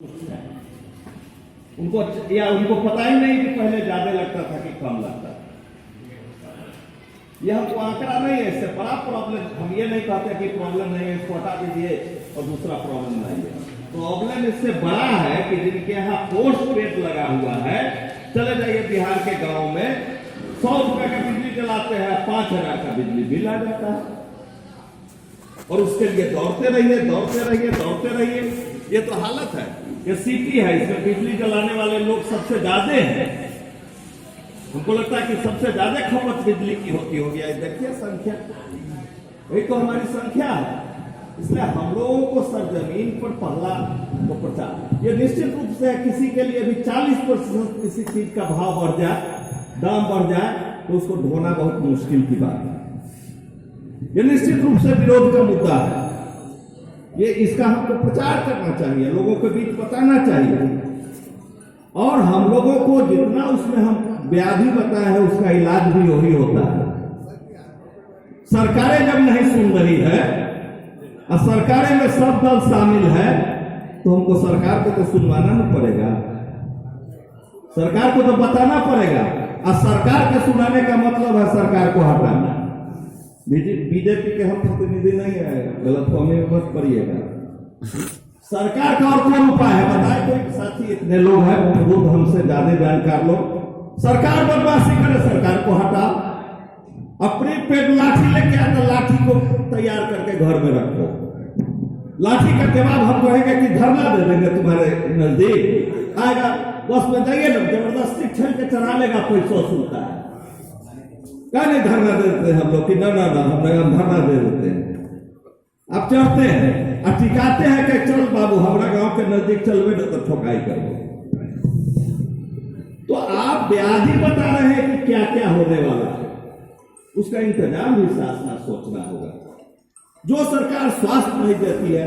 उनको पता ही नहीं कि पहले ज्यादा लगता था कि कम लगता था। यह हमको आंकड़ा नहीं है, इससे बड़ा प्रॉब्लम। हम ये नहीं कहते कि प्रॉब्लम नहीं है, इसको हटा दीजिए और दूसरा प्रॉब्लम नहीं है। प्रॉब्लम इससे बड़ा है कि जिनके यहाँ पोस्ट पेड लगा हुआ है, चले जाइए बिहार के गांव में 100 रुपए का बिजली जलाते हैं, 5000 का बिजली बिल आ जाता है और उसके लिए दौड़ते रहिए दौड़ते रहिए दौड़ते रहिए। ये तो हालत है। ये सिटी है, इसमें बिजली जलाने वाले लोग सबसे ज्यादा हैं। हमको लगता है कि सबसे ज्यादा खपत बिजली की होती होगी। देखिए संख्या, यही तो हमारी संख्या है। इसलिए हम लोगों को सरजमीन पर पहला तो प्रचार, ये निश्चित रूप से किसी के लिए भी 40% किसी चीज का भाव बढ़ जाए, दाम बढ़ जाए, तो उसको ढोना बहुत मुश्किल की बात है। ये निश्चित रूप से विरोध का मुद्दा है। ये इसका हमको प्रचार करना चाहिए, लोगों के बीच बताना चाहिए और हम लोगों को जितना उसमें हम व्याधि बताया है उसका इलाज भी वही होता है। सरकारें जब नहीं सुन रही है और सरकारें में सब दल शामिल है, तो हमको सरकार को तो सुनवाना नहीं पड़ेगा, सरकार को तो बताना पड़ेगा। और सरकार के सुनाने का मतलब है सरकार को हटाना। बीजेपी के हम प्रतिनिधि नहीं है, गलतफहमी में मत पड़िएगा। सरकार का और कौन उपाय है बताए कोई साथी? इतने लोग हैं, खुद हमसे ज्यादा जानकार लोग। सरकार बदमाशी करे, सरकार को हटाओ। अपनी पेट लाठी लेके आकर लाठी को तैयार करके घर में रखो। लाठी का जवाब हम कहेंगे कि धरना दे देंगे तुम्हारे नजदीक आएगा, बस में जाइए ना, जबरदस्ती ठेल के चढ़ा लेगा, पैसा सुनता है। क्या नहीं धरना दे देते हम लोग कि ना ना ना, हम धरना दे देते हैं। आप चढ़ते हैं और टिकाते हैं कि चल बाबू हमारा गांव के नजदीक चलवे ना तो ठोकाई करो। तो आप व्याधि बता रहे हैं कि क्या क्या होने वाला है, उसका इंतजाम भी साथ साथ सोचना होगा। जो सरकार स्वास्थ्य नहीं देती है,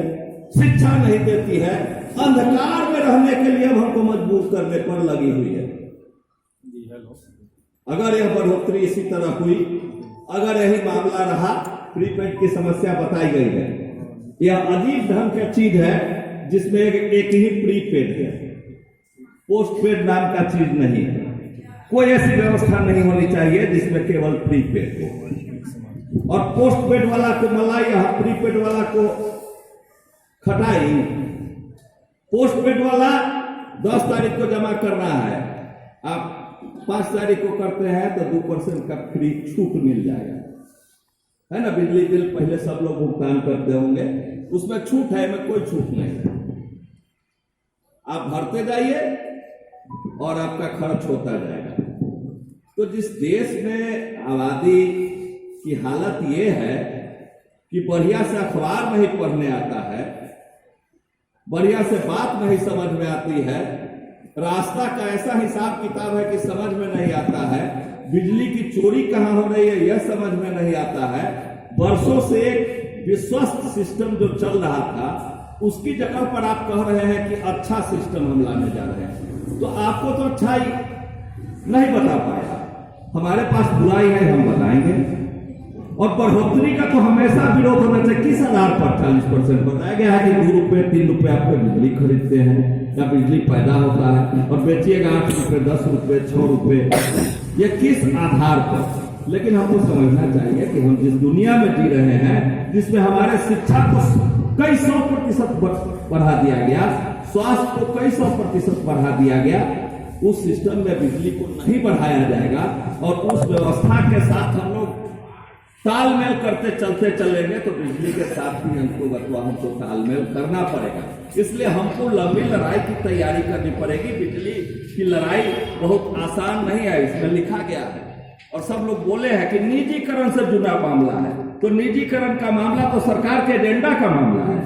शिक्षा नहीं देती है, अंधकार में रहने के लिए हमको मजबूर करने पर लगी हुई है। अगर यह बढ़ोतरी इसी तरह हुई, अगर यही मामला रहा, प्रीपेड की समस्या बताई गई है, यह अजीब ढंग की चीज है जिसमें एक ही प्रीपेड है, पोस्टपेड नाम का चीज नहीं है। कोई ऐसी व्यवस्था नहीं होनी चाहिए जिसमें केवल प्रीपेड हो और पोस्टपेड वाला को मलाई, प्रीपेड वाला को खटाई। पोस्टपेड वाला 10 तारीख को जमा करना है, आप 5 तारीख को करते हैं तो 2% का फ्री छूट मिल जाएगा, है ना। बिजली बिल पहले सब लोग भुगतान करते होंगे, उसमें छूट है, में कोई छूट नहीं। आप भरते जाइए और आपका खर्च होता जाएगा। तो जिस देश में आबादी की हालत ये है कि बढ़िया से अखबार नहीं पढ़ने आता है, बढ़िया से बात नहीं समझ में आती है, रास्ता का ऐसा हिसाब किताब है कि समझ में नहीं आता है, बिजली की चोरी कहां हो रही है यह समझ में नहीं आता है, वर्षों से एक विश्वस्त सिस्टम जो चल रहा था उसकी जगह पर आप कह रहे हैं कि अच्छा सिस्टम हम लाने जा रहे हैं, तो आपको तो अच्छाई नहीं बता पाया। हमारे पास बुराई है, हम बताएंगे। और बढ़ोतरी का तो हमेशा विरोध होना चाहिए। किस आधार पर 40% बताया गया है कि 2 रुपए 3 रुपए आपको बिजली खरीदते हैं या बिजली पैदा होता है और बेचिएगा 8 रुपए 10 रुपए 6 रुपए, ये किस आधार पर? लेकिन हमको समझना चाहिए कि हम जिस दुनिया में जी रहे हैं, जिसमें हमारे शिक्षा को कई 100% बढ़ा दिया गया, स्वास्थ्य को कई 100% बढ़ा दिया गया, उस सिस्टम में बिजली को नहीं बढ़ाया जाएगा और उस व्यवस्था के साथ हम लोग तालमेल करते चलते चलेंगे तो बिजली के साथ भी हमको तालमेल करना पड़ेगा। इसलिए हमको लंबी लड़ाई की तैयारी करनी पड़ेगी। बिजली की लड़ाई बहुत आसान नहीं है, इसमें लिखा गया है और सब लोग बोले हैं कि निजीकरण से जुड़ा मामला है। तो निजीकरण का मामला तो सरकार के एजेंडा का मामला है,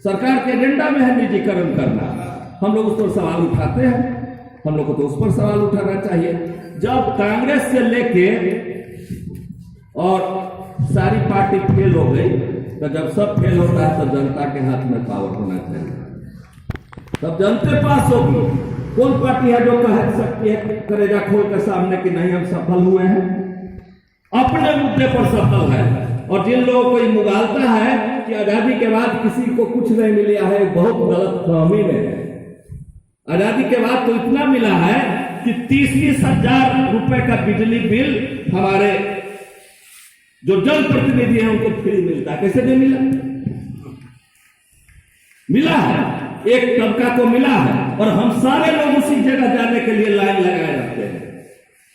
सरकार के एजेंडा में है निजीकरण करना। हम लोग उस पर सवाल उठाते हैं, हम लोग को तो उस पर सवाल उठाना चाहिए। जब कांग्रेस से लेके और सारी पार्टी फेल हो गई, तो जब सब फेल होता है तो जनता के हाथ में पावर होना चाहिए। तब जनता पास होगी। कौन पार्टी है जो कह सकती है करेगा खोल के सामने कि नहीं हम सफल हुए हैं? अपने मुद्दे पर सफल है, और जिन लोगों को ये मुगालता है कि आजादी के बाद किसी को कुछ नहीं मिला है, बहुत गलत फहमी में है। आजादी के बाद तो इतना मिला है कि 30,000 रुपए का बिजली बिल हमारे जो जनप्रतिनिधि हैं उनको फ्री मिलता है। कैसे नहीं मिला? मिला है, एक तबका को मिला है, और हम सारे लोग उसी जगह जाने के लिए लाइन लगाए रहते हैं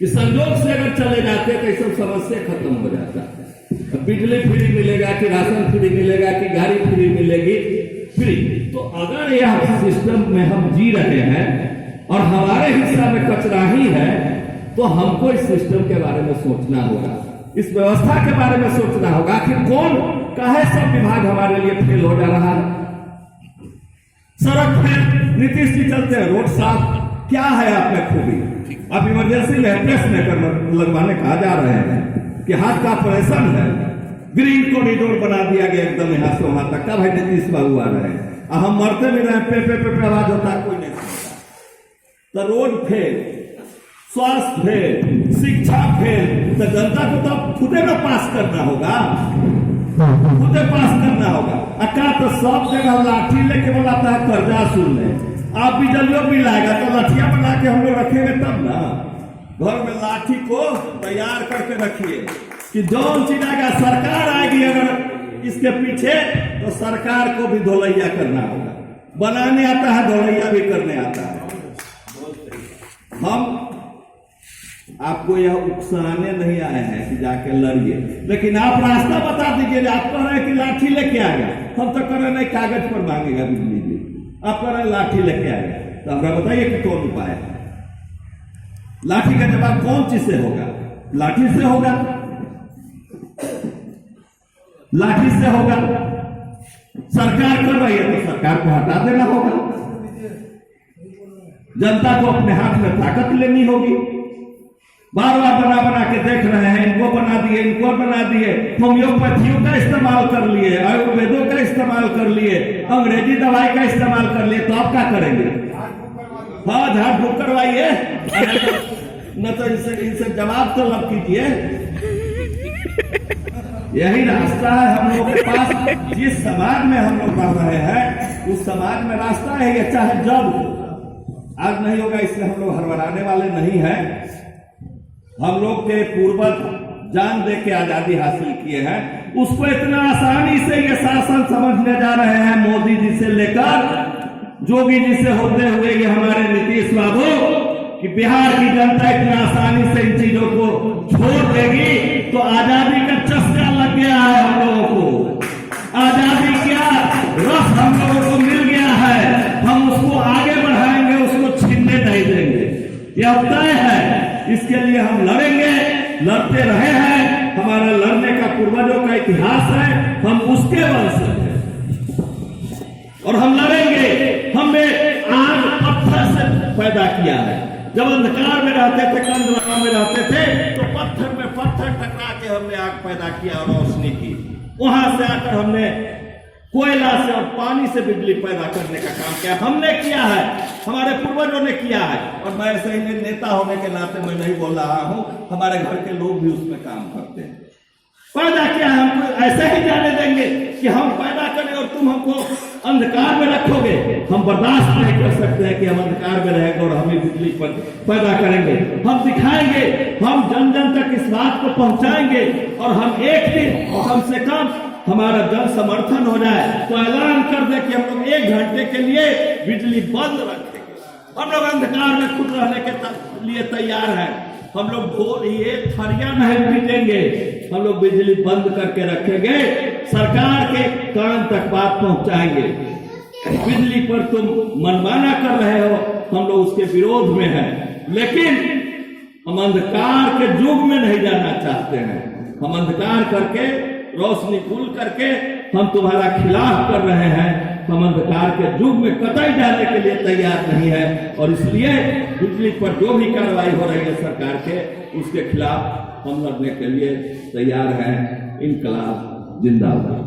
कि संजोग से अगर चले जाते तो ये सब समस्या खत्म हो जाता है। बिजली फ्री मिलेगा कि राशन फ्री मिलेगा कि गाड़ी फ्री मिलेगी? फ्री। तो अगर यह सिस्टम में हम जी रहे हैं और हमारे हिस्सा में कचरा ही है, तो हमको इस सिस्टम के बारे में सोचना होगा, इस व्यवस्था के बारे में सोचना होगा कि कौन काहे सब विभाग हमारे लिए फेल हो जा रहा है। सड़क पे नीतीश जी चलते हैं, रोड साफ, क्या है आप में खूबी? आप इमरजेंसी में प्रेस में लगवाने कहा जा रहे हैं कि हाथ का ऑपरेशन है, ग्रीन कॉरिडोर बना दिया गया एकदम यहाँ से वहां तक। कब है नीतीश बाबू आ रहे हैं? हम मरते भी रहे, पे पे पे आवाज होता है, कोई नहीं सुनता। तो रोड फेल, स्वास्थ्य फेल, शिक्षा फेल, तो जनता को तो खुदे में पास करना होगा, खुदे पास करना होगा। अका तो सब जगह लाठी लेके बुलाता है कर्जा सुन ले। आप बिजलियों बिल आएगा तो लाठियां बना के हम लोग रखेंगे तब ना। घर में लाठी को तैयार करके रखिए कि जौन चीज आएगा, सरकार आएगी अगर इसके पीछे, तो सरकार को भी धोलैया करना होगा। बनाने आता है, धोलैया भी करने आता है। हम आपको यह उकसाने नहीं आए हैं कि जाके लड़िए, लेकिन आप रास्ता बता दीजिए। आप कह रहे हैं कि लाठी लेके आएगा, हम तो कह रहे नहीं कागज पर मांगेगा बिजली बिल। आप कह रहे हैं लाठी लेके आएगा, तो हमरा बताइए कि कौन उपाय है? लाठी का जवाब कौन चीज से होगा? लाठी से होगा, लाठी से होगा। सरकार कर रही है तो सरकार को हटा देना होगा। जनता को अपने हाथ में ताकत लेनी होगी। बार बार बना बना के देख रहे हैं, इनको बना दिए, इनको बना दिए, होम्योपैथियों का इस्तेमाल कर लिए, आयुर्वेदों का इस्तेमाल कर लिए, अंग्रेजी दवाई का इस्तेमाल कर लिए, तो आप क्या करेंगे? हाँ, झाड़ फूक करवाइए, न तो इनसे जवाब तो लब कीजिए। यही रास्ता है हम लोगों के पास। जिस समाज में हम लोग रह रहे हैं उस समाज में रास्ता है, ये चाहे जब आज नहीं होगा, इसलिए हम लोग हड़बड़ाने वाले नहीं हैं। हम लोग के पूर्वज जान दे के आजादी हासिल किए हैं, उसको इतना आसानी से ये शासन समझने जा रहे हैं। मोदी जी से लेकर जोगी जी से होते हुए ये हमारे नीतीश बाबू, कि बिहार की जनता इतना आसानी से इन चीजों को छोड़ देगी, तो आजादी का चस्का लग गया है हम लोगों को। आजादी क्या रस हम लोगों को मिल गया है, हम उसको आगे बढ़ाएंगे, उसको छीनने नहीं देंगे। यह तय है, इसके लिए हम लड़ेंगे, लड़ते रहे हैं। हमारा लड़ने का पूर्वजों का इतिहास है, हम उसके वंश हैं और हम लड़ेंगे। हमने आग पत्थर से पैदा किया है। जब अंधकार में रहते थे, कंधराव में रहते थे, तो पत्थर में पत्थर टकरा के हमने आग पैदा किया और रोशनी की। वहां से आकर हमने कोयला से और पानी से बिजली पैदा करने का काम किया। हमने किया है, हमारे पूर्वजों ने किया है। और मैं ऐसे ही नेता होने के नाते मैं नहीं बोल रहा हूं, हमारे घर के लोग भी उसमें काम करते हैं। पैदा किया है, हमको ऐसे ही जाने देंगे कि हम पैदा करें और तुम हमको अंधकार में रखोगे? हम बर्दाश्त नहीं कर सकते हैं कि हम अंधकार में रहेंगे और हमें बिजली पैदा करेंगे। हम दिखाएंगे, हम जन जन तक इस बात को पहुंचाएंगे, और हम एक दिन कम से कम हमारा जन समर्थन हो जाए तो ऐलान कर दे कि हम लोग 1 घंटे के लिए बिजली बंद रखेंगे। हम लोग अंधकार में खुद रहने के लिए तैयार हैं। हम लोग ये थरिया नहीं पीटेंगे, हम लोग बिजली बंद करके रखेंगे, सरकार के कान तक बात पहुंचाएंगे। बिजली पर तुम मनमाना कर रहे हो, हम लोग उसके विरोध में हैं, लेकिन हम अंधकार के युग में नहीं जाना चाहते हैं। हम अंधकार करके रोशनी गुल करके हम तुम्हारा खिलाफ कर रहे हैं। हम अंधकार के युग में कतई जाने के लिए तैयार नहीं है, और इसलिए बिजली पर जो भी कार्रवाई हो रही है सरकार के, उसके खिलाफ हम लड़ने के लिए तैयार हैं। इनकलाब जिंदाबाद।